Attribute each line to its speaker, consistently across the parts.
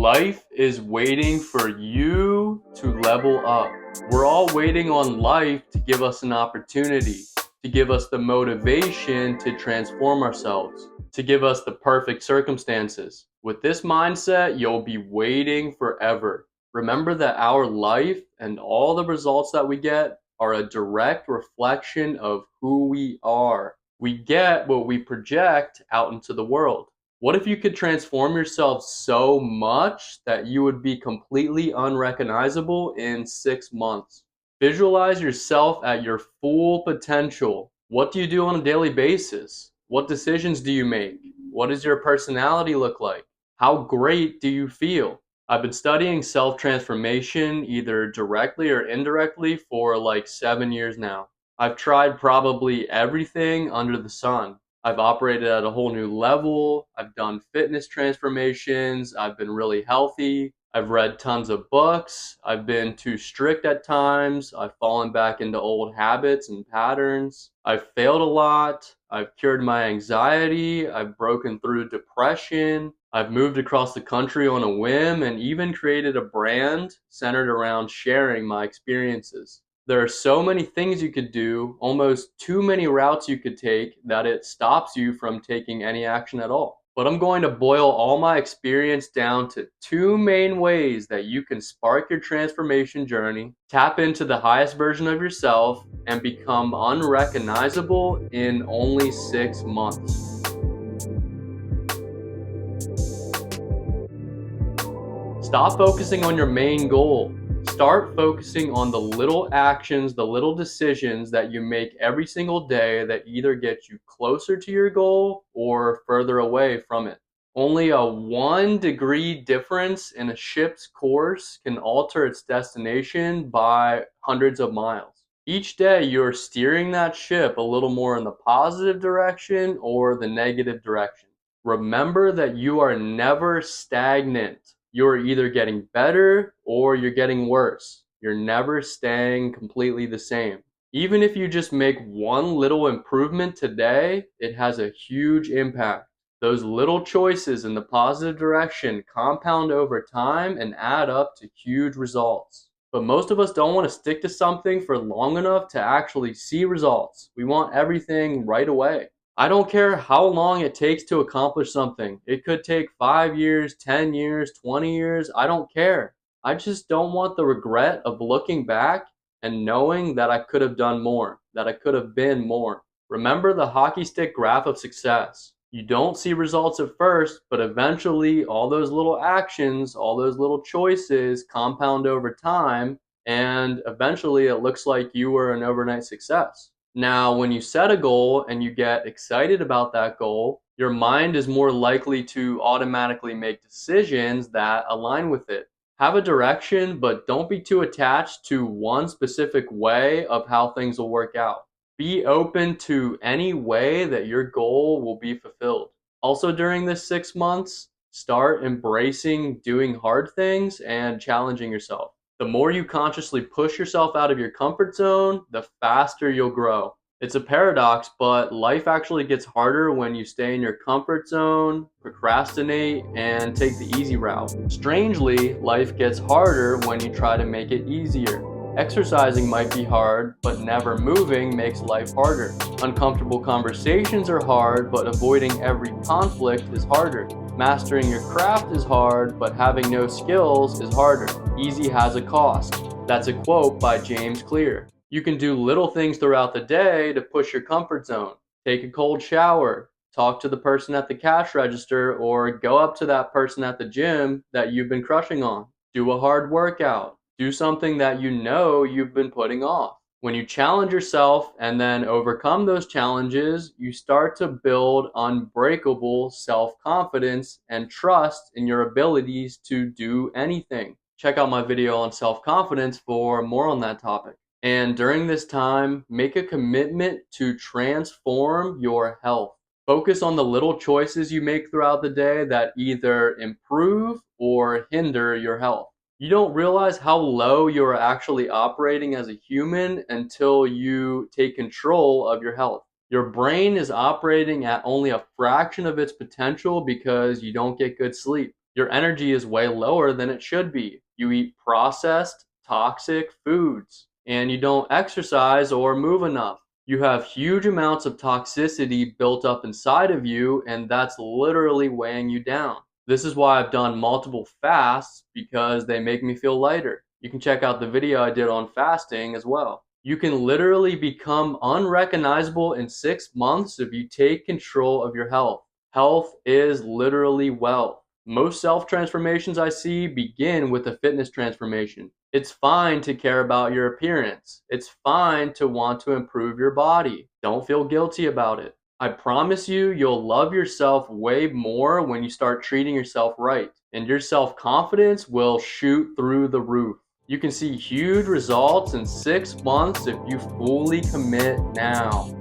Speaker 1: Life is waiting for you to level up. We're all waiting on life to give us an opportunity, to give us the motivation to transform ourselves, to give us the perfect circumstances. With this mindset, you'll be waiting forever. Remember that our life and all the results that we get are a direct reflection of who we are. We get what we project out into the world. What if you could transform yourself so much that you would be completely unrecognizable in 6 months? Visualize yourself at your full potential. What do you do on a daily basis? What decisions do you make? What does your personality look like? How great do you feel? I've been studying self-transformation either directly or indirectly for like 7 years now. I've tried probably everything under the sun. I've operated at a whole new level. I've done fitness transformations. I've been really healthy. I've read tons of books. I've been too strict at times. I've fallen back into old habits and patterns. I've failed a lot. I've cured my anxiety. I've broken through depression. I've moved across the country on a whim and even created a brand centered around sharing my experiences. There are so many things you could do, almost too many routes you could take, that it stops you from taking any action at all. But I'm going to boil all my experience down to two main ways that you can spark your transformation journey, tap into the highest version of yourself, and become unrecognizable in only 6 months. Stop focusing on your main goal. Start focusing on the little actions, the little decisions that you make every single day that either get you closer to your goal or further away from it. Only a 1 degree difference in a ship's course can alter its destination by hundreds of miles. Each day you're steering that ship a little more in the positive direction or the negative direction. Remember that you are never stagnant. You're either getting better or you're getting worse. You're never staying completely the same. Even if you just make one little improvement today, it has a huge impact. Those little choices in the positive direction compound over time and add up to huge results. But most of us don't want to stick to something for long enough to actually see results. We want everything right away. I don't care how long it takes to accomplish something. It could take 5 years, 10 years, 20 years. I don't care. I just don't want the regret of looking back and knowing that I could have done more, that I could have been more. Remember the hockey stick graph of success. You don't see results at first, but eventually all those little actions, all those little choices compound over time, and eventually it looks like you were an overnight success. Now, when you set a goal and you get excited about that goal, your mind is more likely to automatically make decisions that align with it. Have a direction, but don't be too attached to one specific way of how things will work out. Be open to any way that your goal will be fulfilled. Also, during this 6 months, start embracing doing hard things and challenging yourself. The more you consciously push yourself out of your comfort zone, the faster you'll grow. It's a paradox, but life actually gets harder when you stay in your comfort zone, procrastinate, and take the easy route. Strangely, life gets harder when you try to make it easier. Exercising might be hard, but never moving makes life harder. Uncomfortable conversations are hard, but avoiding every conflict is harder. Mastering your craft is hard, but having no skills is harder. Easy has a cost. That's a quote by James Clear. You can do little things throughout the day to push your comfort zone. Take a cold shower, talk to the person at the cash register, or go up to that person at the gym that you've been crushing on. Do a hard workout. Do something that you know you've been putting off. When you challenge yourself and then overcome those challenges, you start to build unbreakable self-confidence and trust in your abilities to do anything. Check out my video on self-confidence for more on that topic. And during this time, make a commitment to transform your health. Focus on the little choices you make throughout the day that either improve or hinder your health. You don't realize how low you are actually operating as a human until you take control of your health. Your brain is operating at only a fraction of its potential because you don't get good sleep. Your energy is way lower than it should be. You eat processed, toxic foods, and you don't exercise or move enough. You have huge amounts of toxicity built up inside of you, and that's literally weighing you down. This is why I've done multiple fasts, because they make me feel lighter. You can check out the video I did on fasting as well. You can literally become unrecognizable in 6 months if you take control of your health. Health is literally wealth. Most self transformations I see begin with a fitness transformation. It's fine to care about your appearance. It's fine to want to improve your body. Don't feel guilty about it. I promise you, you'll love yourself way more when you start treating yourself right, and your self confidence will shoot through the roof. You can see huge results in 6 months if you fully commit now.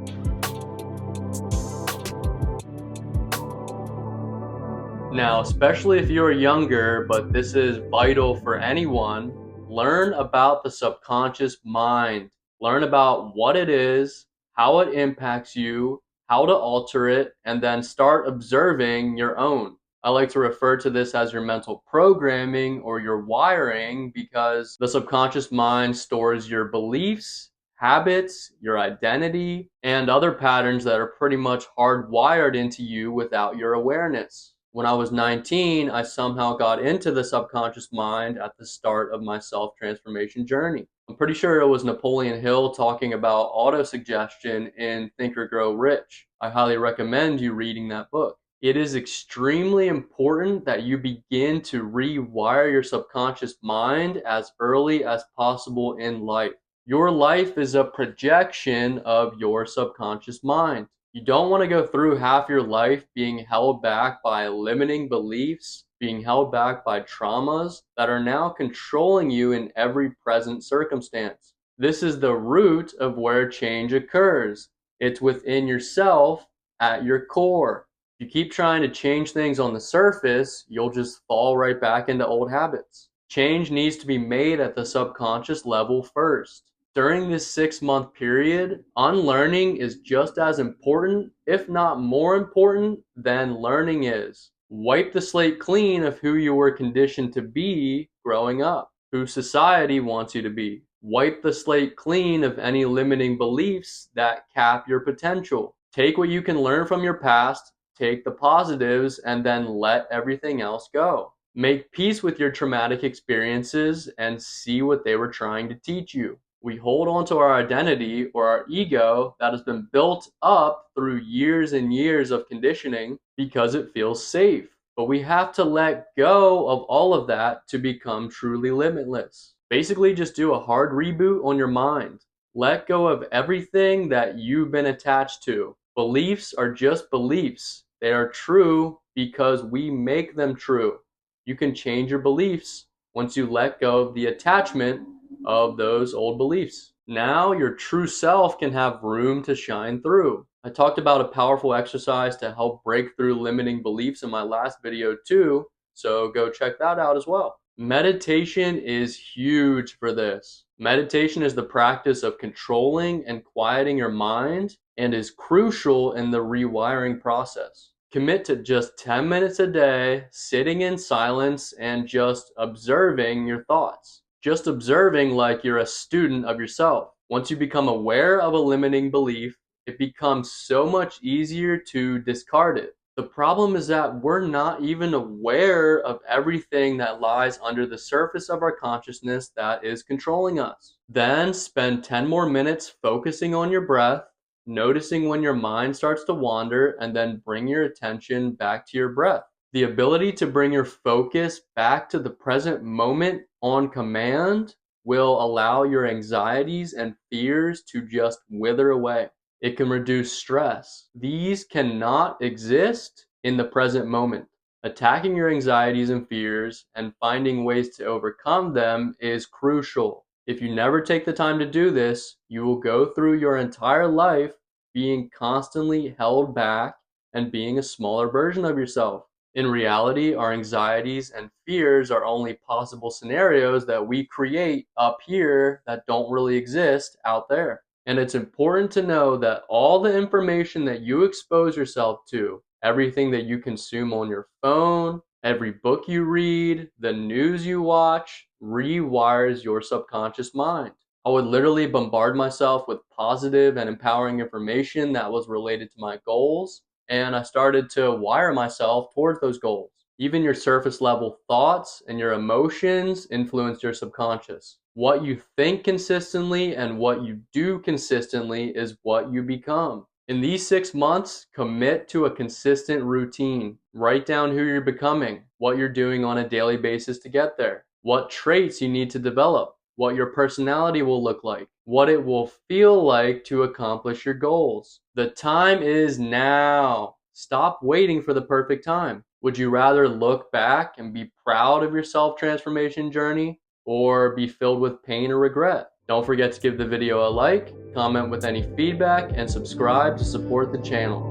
Speaker 1: Now, especially if you're younger, but this is vital for anyone, learn about the subconscious mind. Learn about what it is, how it impacts you, how to alter it, and then start observing your own. I like to refer to this as your mental programming or your wiring, because the subconscious mind stores your beliefs, habits, your identity, and other patterns that are pretty much hardwired into you without your awareness. When I was 19, I somehow got into the subconscious mind at the start of my self transformation journey. I'm pretty sure it was Napoleon Hill talking about autosuggestion in Think or Grow Rich. I highly recommend you reading that book. It is extremely important that you begin to rewire your subconscious mind as early as possible in life. Your life is a projection of your subconscious mind. You don't want to go through half your life being held back by limiting beliefs, being held back by traumas that are now controlling you in every present circumstance. This is the root of where change occurs. It's within yourself at your core. If you keep trying to change things on the surface, you'll just fall right back into old habits. Change needs to be made at the subconscious level first. During this 6 month period, unlearning is just as important, if not more important, than learning is. Wipe the slate clean of who you were conditioned to be growing up, who society wants you to be. Wipe the slate clean of any limiting beliefs that cap your potential. Take what you can learn from your past, take the positives, and then let everything else go. Make peace with your traumatic experiences and see what they were trying to teach you. We hold on to our identity or our ego that has been built up through years and years of conditioning because it feels safe. But we have to let go of all of that to become truly limitless. Basically, just do a hard reboot on your mind. Let go of everything that you've been attached to. Beliefs are just beliefs. They are true because we make them true. You can change your beliefs once you let go of the attachment of those old beliefs. Now your true self can have room to shine through. I talked about a powerful exercise to help break through limiting beliefs in my last video too, so go check that out as well. Meditation is huge for this. Meditation is the practice of controlling and quieting your mind and is crucial in the rewiring process. Commit to just 10 minutes a day, sitting in silence and just observing your thoughts. Just observing like you're a student of yourself. Once you become aware of a limiting belief, it becomes so much easier to discard it. The problem is that we're not even aware of everything that lies under the surface of our consciousness that is controlling us. Then spend 10 more minutes focusing on your breath, noticing when your mind starts to wander, and then bring your attention back to your breath. The ability to bring your focus back to the present moment on command will allow your anxieties and fears to just wither away. It can reduce stress. These cannot exist in the present moment. Attacking your anxieties and fears and finding ways to overcome them is crucial. If you never take the time to do this, you will go through your entire life being constantly held back and being a smaller version of yourself. In reality, our anxieties and fears are only possible scenarios that we create up here that don't really exist out there. And it's important to know that all the information that you expose yourself to, everything that you consume on your phone, Every book you read, the news you watch, rewires your subconscious mind. I would literally bombard myself with positive and empowering information that was related to my goals, and I started to wire myself towards those goals. Even your surface level thoughts and your emotions influence your subconscious. What you think consistently and what you do consistently is what you become. In these 6 months, commit to a consistent routine. Write down who you're becoming, what you're doing on a daily basis to get there, what traits you need to develop, what your personality will look like, what it will feel like to accomplish your goals. The time is now. Stop waiting for the perfect time. Would you rather look back and be proud of your self transformation journey or be filled with pain or regret? Don't forget to give the video a like, comment with any feedback, and subscribe to support the channel.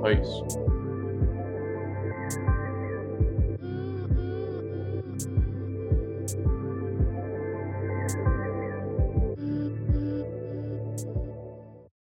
Speaker 1: Peace.